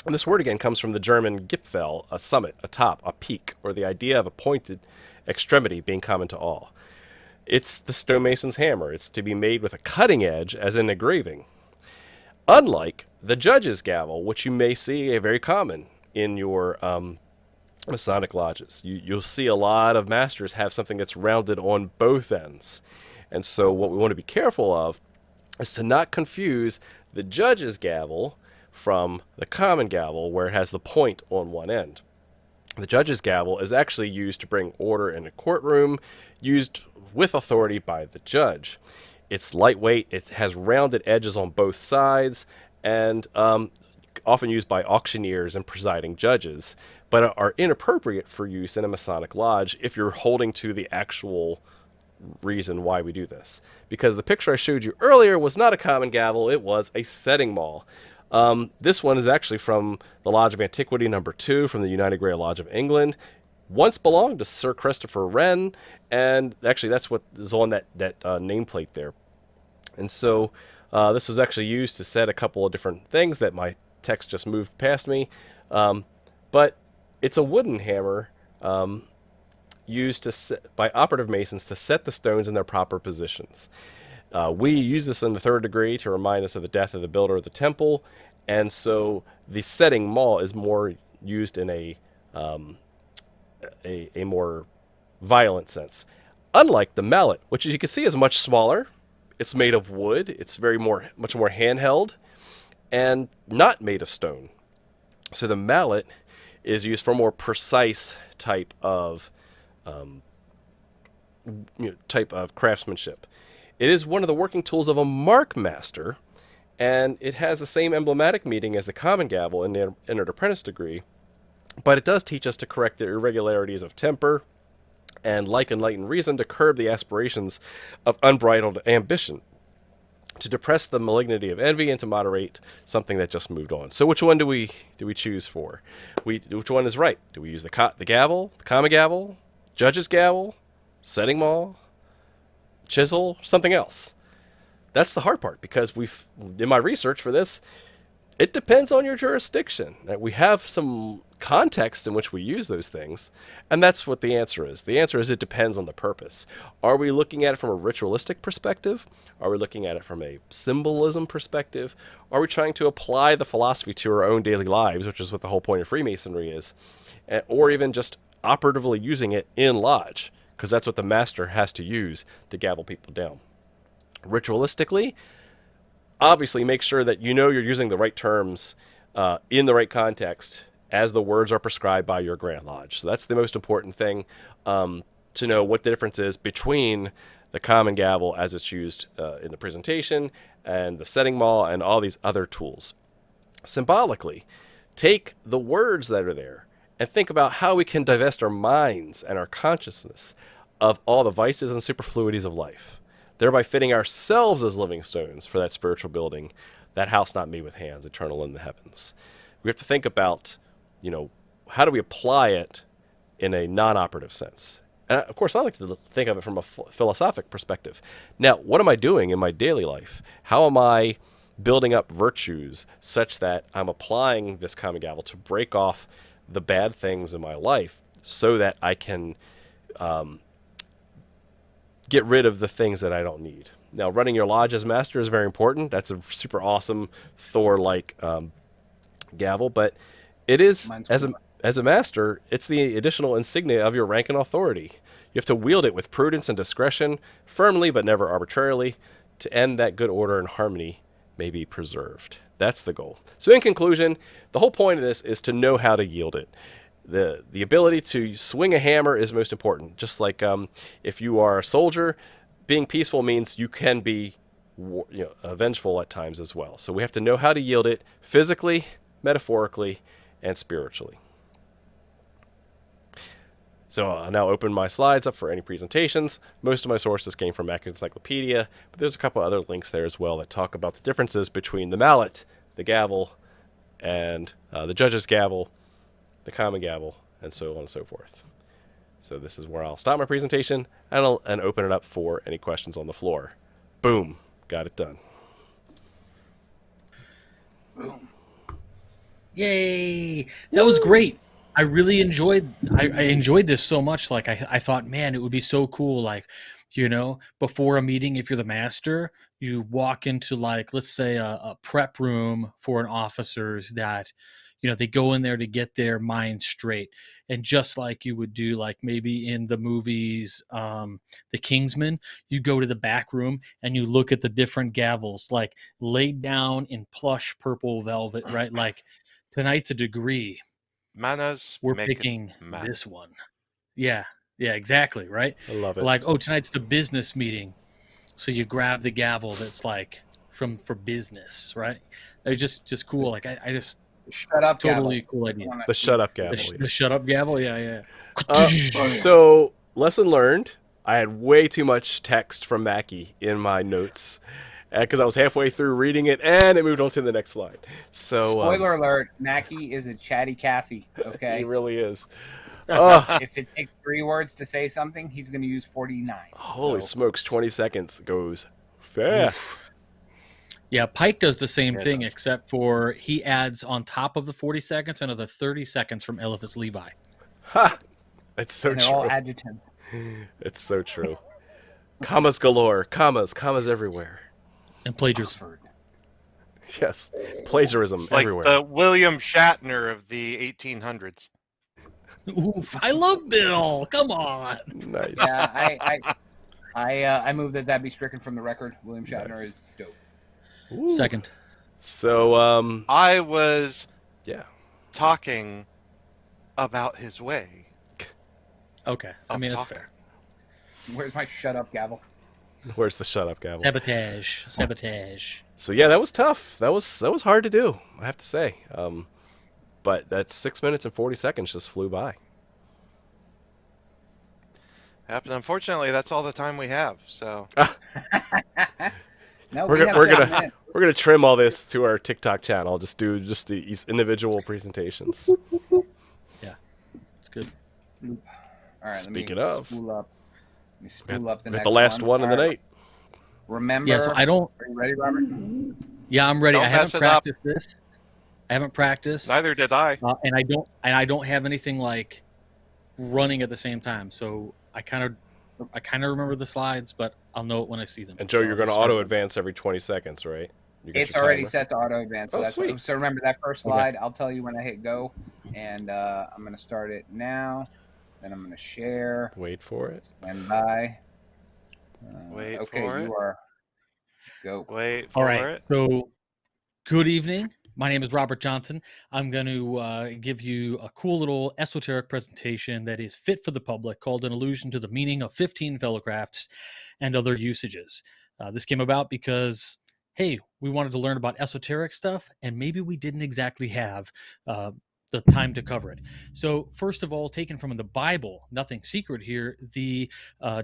And this word again comes from the German Gipfel, a summit, a top, a peak, or the idea of a pointed extremity being common to all. It's the stonemason's hammer. It's to be made with a cutting edge, as in engraving. Unlike the judge's gavel, which you may see very common in your Masonic lodges. You'll see a lot of masters have something that's rounded on both ends. And so what we want to be careful of is to not confuse the judge's gavel from the common gavel, where it has the point on one end. The judge's gavel is actually used to bring order in a courtroom, used with authority by the judge. It's lightweight, it has rounded edges on both sides, and often used by auctioneers and presiding judges, but are inappropriate for use in a Masonic lodge if you're holding to the actual reason why we do this. Because the picture I showed you earlier was not a common gavel, it was a setting maul. This one is actually from the Lodge of Antiquity number 2 from the United Grail Lodge of England. once belonged to Sir Christopher Wren, and actually that's what is on that nameplate there. And so this was actually used to set a couple of different things that my text just moved past me. But it's a wooden hammer used by operative masons to set the stones in their proper positions. We use this in the third degree to remind us of the death of the builder of the temple, and so the setting maul is more used in a more violent sense. Unlike the mallet, which as you can see is much smaller, it's made of wood, it's much more handheld, and not made of stone. So the mallet is used for more precise type of craftsmanship. It is one of the working tools of a mark master, and it has the same emblematic meaning as the common gavel in the entered apprentice degree, but it does teach us to correct the irregularities of temper and like enlightened reason, to curb the aspirations of unbridled ambition, to depress the malignity of envy, and to moderate something that just moved on. So which one do we choose for? Which one is right? Do we use the gavel, the common gavel, judge's gavel, setting maul, chisel, something else? That's the hard part, because in my research for this, it depends on your jurisdiction. We have some context in which we use those things, and that's what the answer is. The answer is it depends on the purpose. Are we looking at it from a ritualistic perspective? Are we looking at it from a symbolism perspective? Are we trying to apply the philosophy to our own daily lives, which is what the whole point of Freemasonry is, or even just operatively using it in lodge, because that's what the master has to use to gavel people down. Ritualistically, obviously make sure that you know you're using the right terms in the right context as the words are prescribed by your Grand Lodge. So that's the most important thing, to know what the difference is between the common gavel as it's used in the presentation and the setting maul and all these other tools. Symbolically, take the words that are there and think about how we can divest our minds and our consciousness of all the vices and superfluities of life, thereby fitting ourselves as living stones for that spiritual building, that house not made with hands, eternal in the heavens. We have to think about, how do we apply it in a non-operative sense? And of course, I like to think of it from a philosophic perspective. Now, what am I doing in my daily life? How am I building up virtues such that I'm applying this common gavel to break off the bad things in my life so that I can get rid of the things that I don't need? Now, running your lodge as master is very important. That's a super awesome Thor-like gavel, but it is, as a master, it's the additional insignia of your rank and authority. You have to wield it with prudence and discretion, firmly but never arbitrarily, to end that good order and harmony may be preserved. That's the goal. So in conclusion, the whole point of this is to know how to yield it. The ability to swing a hammer is most important. Just like if you are a soldier, being peaceful means you can be vengeful at times as well. So we have to know how to yield it physically, metaphorically, and spiritually. So I'll now open my slides up for any presentations. Most of my sources came from Mac Encyclopedia, but there's a couple other links there as well that talk about the differences between the mallet, the gavel, and the judge's gavel, the common gavel, and so on and so forth. So this is where I'll stop my presentation and open it up for any questions on the floor. Boom, got it done. Boom. Yay! That was great. I really enjoyed I enjoyed this so much. Like I thought, man, it would be so cool. Like, before a meeting, if you're the master, you walk into, like, let's say a prep room for an officers that, they go in there to get their mind straight. And just like you would do, like maybe in the movies, The Kingsman, you go to the back room and you look at the different gavels, like laid down in plush purple velvet, right? Like, tonight's a degree. Manners. We're picking this one. Yeah, exactly, right? I love it. Like, tonight's the business meeting. So you grab the gavel that's like for business, right? It's just cool. Like I just Shut up, totally gavel. cool idea. The shut up gavel. The shut up gavel, yeah. So, lesson learned. I had way too much text from Mackie in my notes because I was halfway through reading it and it moved on to the next slide. So, spoiler alert: Mackie is a chatty Cathy. Okay, he really is. Oh, If it takes 3 words to say something, he's going to use 49. holy So, smokes! 20 seconds goes fast. Yeah, Pike does the same Yeah, it thing, does. except for he adds on top of the 40 seconds another 30 seconds from Eliphas Levi. Ha! It's so and they're all true. adjectives. It's so true. Commas galore. Commas everywhere. And plagiarism. Oxford. Yes, plagiarism It's like everywhere. the William Shatner of the 1800s. Oof, I love Bill. Come on. Nice. Yeah, I move that be stricken from the record. William Shatner Nice. is dope. Ooh. Second. So, I was yeah. talking about his way. Okay. I of mean, that's talking. fair. Where's my shut up gavel? Where's the shut up gavel? Sabotage. So yeah, that was tough. That was hard to do, I have to say. But that 6 minutes and 40 seconds just flew by. But unfortunately, that's all the time we have. So No, We're we go- have we're 7 gonna- minutes. We're gonna trim all this to our TikTok channel. Just do these individual presentations. It's good. All right, Speaking let me of, spool up. Let me spool up the With next the last one of the All right. night. Remember, Yeah, so I don't. are you ready, Robert? Yeah, I'm ready. Don't I haven't mess it up. practiced this. I haven't practiced, neither did I. and I don't have anything like running at the same time. So I kind of remember the slides, but I'll know it when I see them. And Joe, So you're I'll gonna just start auto with- advance every 20 seconds, right? You got It's your already timer? set to auto advance. So, Oh, that's sweet. so remember that first Okay. slide. I'll tell you when I hit go, and I'm going to start it now. Then I'm going to share. Wait for it. Stand by. Wait okay, for you it. are go. Wait for All right. it. So, good evening. My name is Robert Johnson. I'm going to give you a cool little esoteric presentation that is fit for the public called An Allusion to the Meaning of 15 Fellowcrafts and Other Usages. This came about because, hey, we wanted to learn about esoteric stuff, and maybe we didn't exactly have the time to cover it. So, first of all, taken from the Bible, nothing secret here, the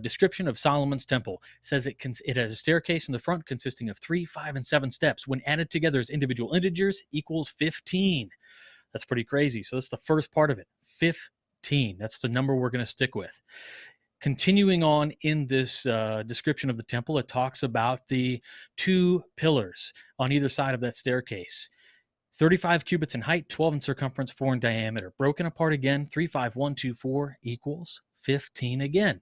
description of Solomon's temple says it has a staircase in the front consisting of 3, 5, and 7 steps. When added together as individual integers, equals 15. That's pretty crazy. So that's the first part of it. 15. That's the number we're going to stick with. Continuing on in this description of the temple, it talks about the 2 pillars on either side of that staircase. 35 cubits in height, 12 in circumference, 4 in diameter. Broken apart again, 3, 5, 1, 2, 4 equals 15 again.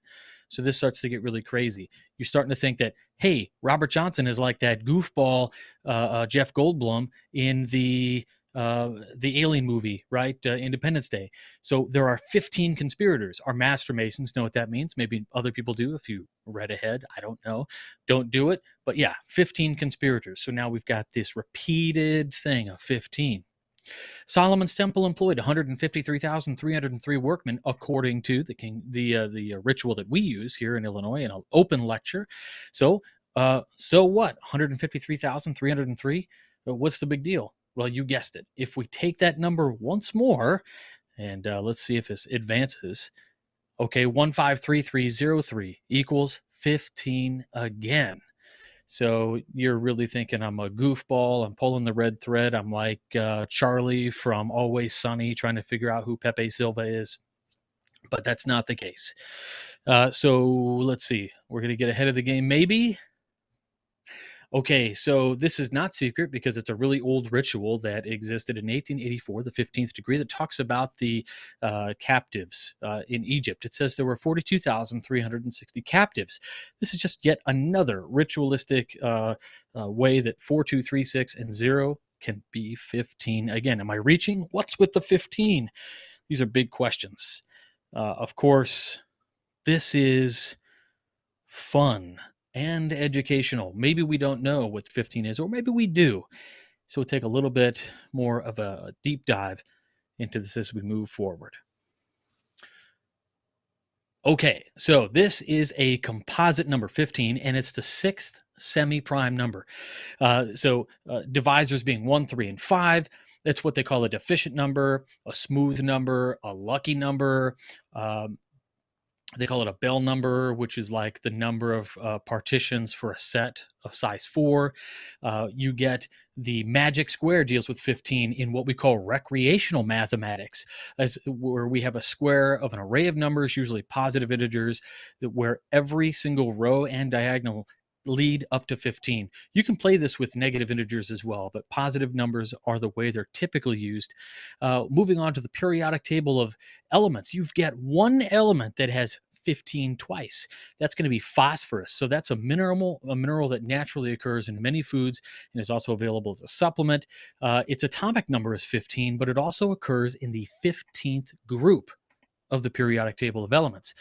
So this starts to get really crazy. You're starting to think that, hey, Robert Johnson is like that goofball Jeff Goldblum in the Alien movie, right? Independence Day. So there are 15 conspirators. Our master masons know what that means. Maybe other people do if you read ahead. I don't know. Don't do it. But yeah, 15 conspirators. So now we've got this repeated thing of 15. Solomon's temple employed 153,303 workmen, according to the ritual that we use here in Illinois in an open lecture. So what? 153,303? What's the big deal? Well, you guessed it. If we take that number once more, and let's see if this advances. Okay, 153303 equals 15 again. So you're really thinking I'm a goofball. I'm pulling the red thread. I'm like Charlie from Always Sunny trying to figure out who Pepe Silva is. But that's not the case. So let's see. We're going to get ahead of the game, maybe. Okay, so this is not secret because it's a really old ritual that existed in 1884, the 15th degree, that talks about the captives in Egypt. It says there were 42,360 captives. This is just yet another ritualistic way that 4, 2, 3, 6, and 0 can be 15. Again, am I reaching? What's with the 15? These are big questions. Of course, this is fun and educational. Maybe we don't know what 15 is, or maybe we do. So we'll take a little bit more of a deep dive into this as we move forward. Okay, so this is a composite number 15, and it's the 6th semi-prime number. Divisors being 1, 3, and 5. That's what they call a deficient number, a smooth number, a lucky number. They call it a bell number, which is like the number of partitions for a set of size 4. You get the magic square deals with 15 in what we call recreational mathematics, where we have a square of an array of numbers, usually positive integers, where every single row and diagonal lead up to 15. You can play this with negative integers as well, but positive numbers are the way they're typically used. Moving on to the periodic table of elements, you've got one element that has 15 twice. That's going to be phosphorus. So that's a mineral that naturally occurs in many foods and is also available as a supplement. Its atomic number is 15, but it also occurs in the 15th group of the periodic table of elements.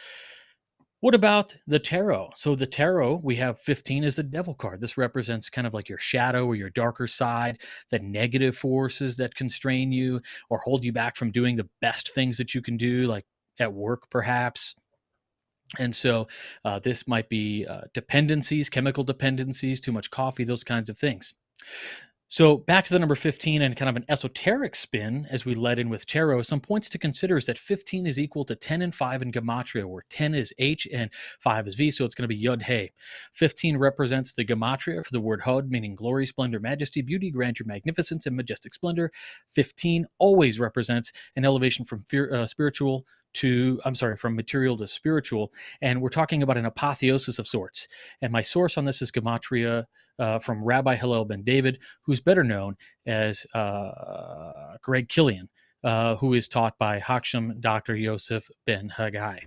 What about the tarot? So the tarot, we have 15 as the devil card. This represents kind of like your shadow or your darker side, the negative forces that constrain you or hold you back from doing the best things that you can do, like at work perhaps. And so this might be dependencies, chemical dependencies, too much coffee, those kinds of things. So back to the number 15 and kind of an esoteric spin as we led in with tarot, some points to consider is that 15 is equal to 10 and 5 in gematria, where 10 is H and 5 is V, so it's going to be Yud Hey. 15 represents the gematria for the word Hod, meaning glory, splendor, majesty, beauty, grandeur, magnificence, and majestic splendor. 15 always represents an elevation from from material to spiritual, and we're talking about an apotheosis of sorts. And my source on this is gematria from Rabbi Hillel ben David, who's better known as Greg Killian, who is taught by Haksham Dr. Yosef ben Haggai.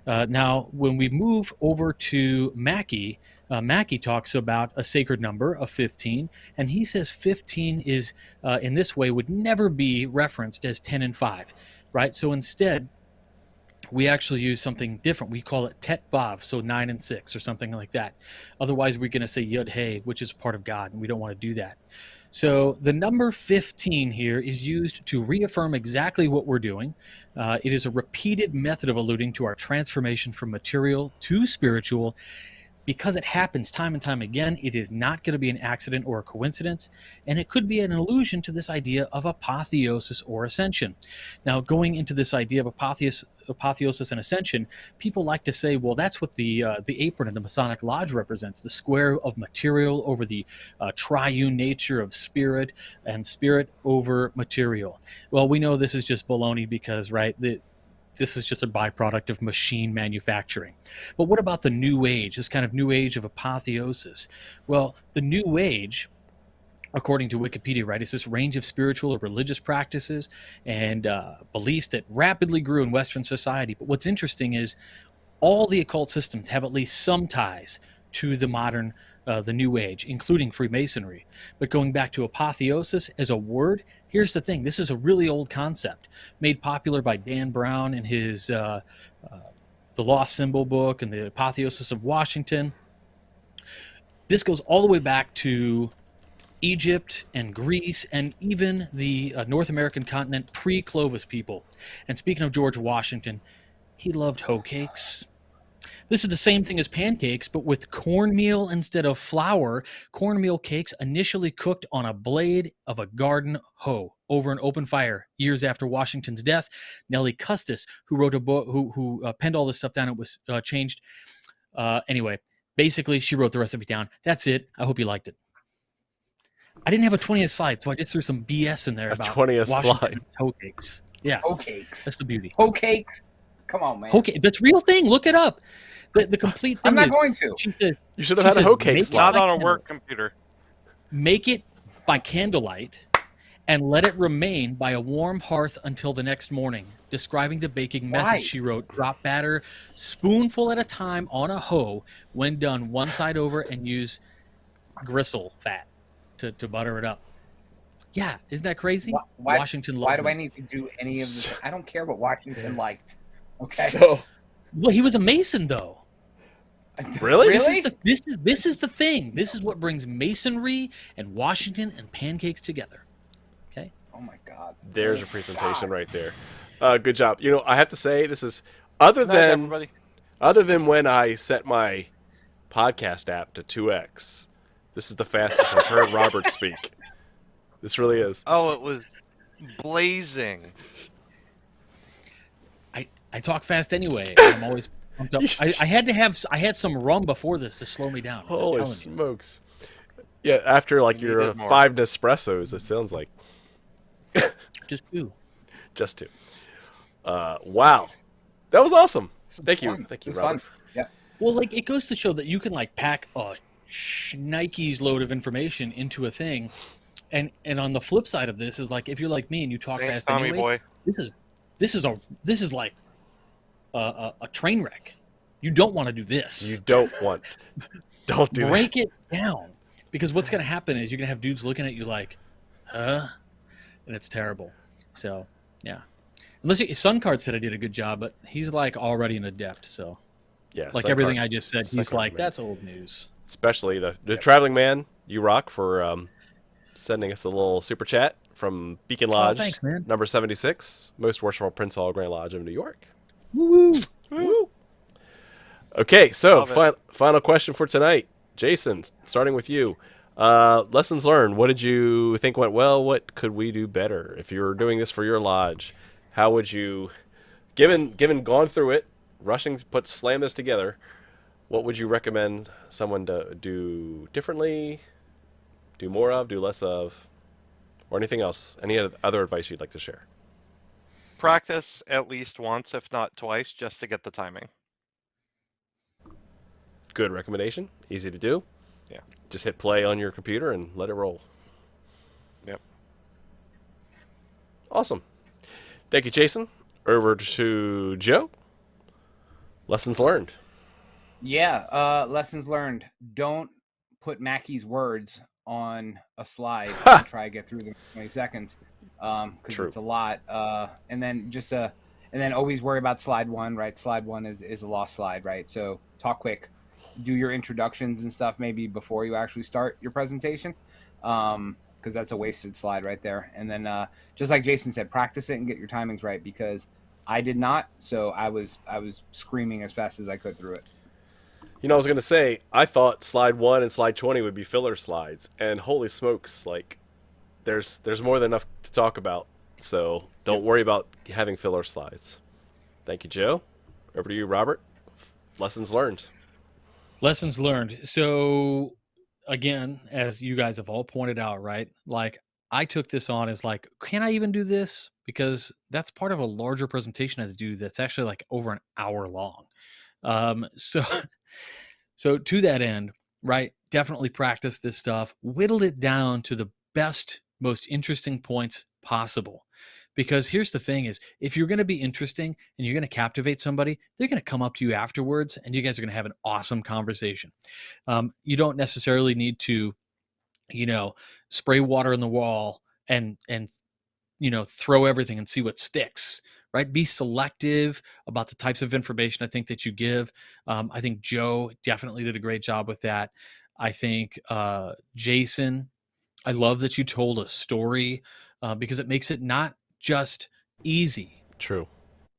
Now, when we move over to Mackey, Mackey talks about a sacred number of 15, and he says 15 is, in this way, would never be referenced as 10 and 5, right? So instead, we actually use something different. We call it Tet Vav, so 9 and 6 or something like that. Otherwise, we're going to say Yud Hey, which is part of God, and we don't want to do that. So the number 15 here is used to reaffirm exactly what we're doing. It is a repeated method of alluding to our transformation from material to spiritual. Because it happens time and time again, it is not going to be an accident or a coincidence, and it could be an allusion to this idea of apotheosis or ascension. Now, going into this idea of apotheosis and ascension, people like to say, well, that's what the apron in the Masonic Lodge represents, the square of material over the triune nature of spirit, and spirit over material. Well, we know this is just baloney because, right, this is just a byproduct of machine manufacturing. But what about the New Age, this kind of New Age of apotheosis? Well, the New Age, according to Wikipedia, right, is this range of spiritual or religious practices and beliefs that rapidly grew in Western society. But what's interesting is all the occult systems have at least some ties to the modern, the New Age, including Freemasonry. But going back to apotheosis as a word, here's the thing. This is a really old concept made popular by Dan Brown in his The Lost Symbol book and the Apotheosis of Washington. This goes all the way back to Egypt and Greece and even the North American continent pre-Clovis people. And speaking of George Washington, he loved hoe cakes. This is the same thing as pancakes, but with cornmeal instead of flour. Cornmeal cakes initially cooked on a blade of a garden hoe over an open fire. Years after Washington's death, Nellie Custis, who wrote a book, who penned all this stuff down, it was changed. Anyway, basically, she wrote the recipe down. That's it. I hope you liked it. I didn't have a 20th slide, so I just threw some BS in there about 20th Washington's hoe cakes. Yeah, Hoe cakes. that's the beauty. Hoe cakes. Come on, man. Hoe cake, that's a real thing. Look it up. The complete thing I'm not is, going to. she says, You should have had a hoe cake make slide. Not on a candlelight. work computer. Make it by candlelight and let it remain by a warm hearth until the next morning. Describing the baking method, Why? she wrote, drop batter spoonful at a time on a hoe. When done, one side over, and use gristle fat to butter it up. Yeah, isn't that crazy? Washington Why loved do I it. need to do any of this? I don't care what Washington liked. Okay. So, Well, he was a Mason, though. really? Really? This is the thing. This is what brings Masonry and Washington and pancakes together. Okay. Oh my God. There's Oh your my presentation God. right there. Good job. You know, I have to say, this is other Good night, than everybody. when I set my podcast app to 2x. This is the fastest I've heard Robert speak. This really is. Oh, it was blazing. I talk fast anyway. I'm always pumped up. I had some rum before this to slow me down. I'm just Holy telling you. smokes! Yeah, after like You your needed more. 5 Nespressos, it sounds like Just two. just 2. Wow, that was awesome. Thank you, Fun. thank you, It was Robert. fun. Yeah. Well, like it goes to show that you can like pack a Nike's load of information into a thing, and on the flip side of this is like if you're like me and you talk Thanks, fast Tommy anyway, boy. this is like a train wreck. You don't want to do this. You don't do that. Break it down, because what's going to happen is you're going to have dudes looking at you like, huh, and it's terrible. So yeah, unless Sun Card said I did a good job, but he's like already an adept. So Yeah, like Sun everything Card- I just said, Sun he's Card's like, amazing. that's old news. Especially the traveling man. You rock for sending us a little super chat from Beacon Lodge, thanks, man. number 76, Most Worshipful Prince Hall Grand Lodge of New York. Woo! Woo. Okay, so Love it. final question for tonight. Jason, starting with you. Lessons learned. What did you think went well? What could we do better? If you were doing this for your lodge, how would you, given gone through it, rushing to slam this together, what would you recommend someone to do differently, do more of, do less of, or anything else? Any other advice you'd like to share? Practice at least once, if not twice, just to get the timing. Good recommendation. Easy to do. Yeah. Just hit play on your computer and let it roll. Yep. Awesome. Thank you, Jason. Over to Joe. Lessons learned. Yeah, lessons learned. Don't put Mackey's words on a slide Ha! and try to get through them in 20 seconds, because True. it's a lot. And then always worry about slide 1, right? Slide 1 is a lost slide, right? So talk quick, do your introductions and stuff maybe before you actually start your presentation, because that's a wasted slide right there. And then just like Jason said, practice it and get your timings right, because I did not, so I was screaming as fast as I could through it. You know, I was going to say, I thought slide 1 and slide 20 would be filler slides. And holy smokes, like, there's more than enough to talk about. So don't worry about having filler slides. Thank you, Joe. Over to you, Robert. Lessons learned. Lessons learned. So again, as you guys have all pointed out, right? Like I took this on as like, can I even do this? Because that's part of a larger presentation I had to do that's actually like over an hour long. So to that end, right? Definitely practice this stuff. Whittle it down to the best, most interesting points possible. Because here's the thing is, if you're going to be interesting and you're going to captivate somebody, they're going to come up to you afterwards and you guys are going to have an awesome conversation. You don't necessarily need to, spray water in the wall and throw everything and see what sticks, right? Be selective about the types of information I think that you give. I think Joe definitely did a great job with that. I think Jason, I love that you told a story because it makes it not just easy. True.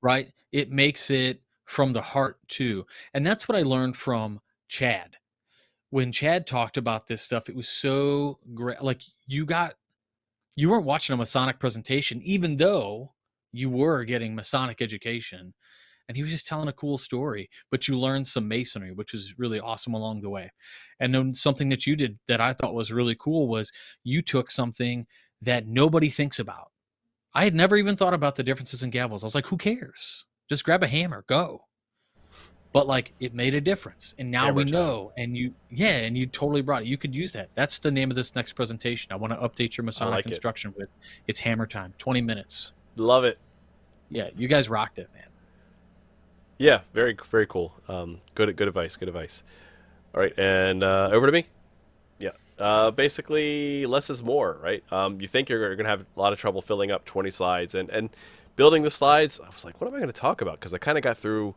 Right? It makes it from the heart too. And that's what I learned from Chad. When Chad talked about this stuff, it was so great. Like you weren't watching a Masonic presentation, even though you were getting Masonic education. And he was just telling a cool story, but you learned some Masonry, which was really awesome along the way. And then something that you did that I thought was really cool was you took something that nobody thinks about. I had never even thought about the differences in gavels. I was like, who cares? Just grab a hammer, go. But like it made a difference. And now we know. And you totally brought it. You could use that. That's the name of this next presentation. I want to update your Masonic instruction with it's hammer time, 20 minutes. Love it. Yeah, you guys rocked it, man. Yeah, very, very cool. Good advice. Good advice. All right, and over to me. Yeah. Basically, less is more, right? You think you're going to have a lot of trouble filling up 20 slides, and building the slides, I was like, what am I going to talk about? Because I kind of got through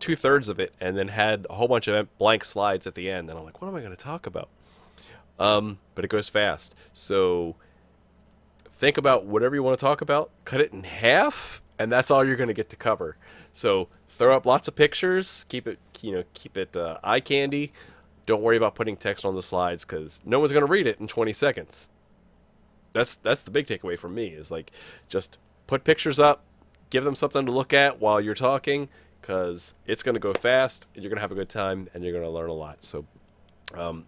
2/3 of it, and then had a whole bunch of blank slides at the end, and I'm like, what am I going to talk about? But it goes fast, so think about whatever you want to talk about, cut it in half, and that's all you're going to get to cover. So throw up lots of pictures, keep it eye candy. Don't worry about putting text on the slides because no one's going to read it in 20 seconds. That's the big takeaway from me is like just put pictures up, give them something to look at while you're talking, because it's going to go fast, and you're going to have a good time, and you're going to learn a lot. So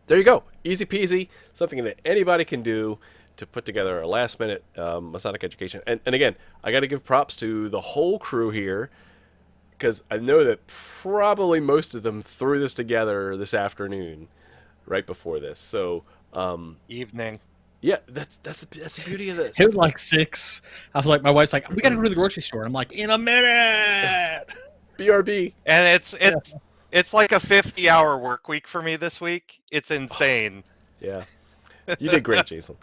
there you go. Easy peasy. Something that anybody can do to put together a last-minute Masonic education. And again, I got to give props to the whole crew here, because I know that probably most of them threw this together this afternoon, right before this. So Evening. yeah, that's the beauty of this. It was like 6. I was like, my wife's like, we got to go to the grocery store. I'm like, in a minute. BRB. And it's like a 50-hour work week for me this week. It's insane. Yeah, you did great, Jason.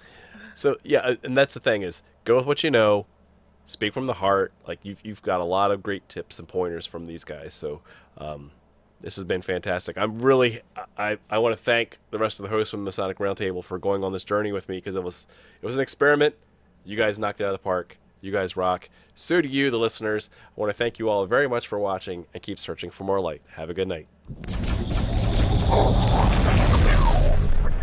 So yeah, and that's the thing is, go with what you know, speak from the heart. Like you've got a lot of great tips and pointers from these guys. So this has been fantastic. I'm really I want to thank the rest of the hosts from the Masonic Roundtable for going on this journey with me, because it was an experiment. You guys knocked it out of the park. You guys rock. So do you, the listeners. I want to thank you all very much for watching, and keep searching for more light. Have a good night.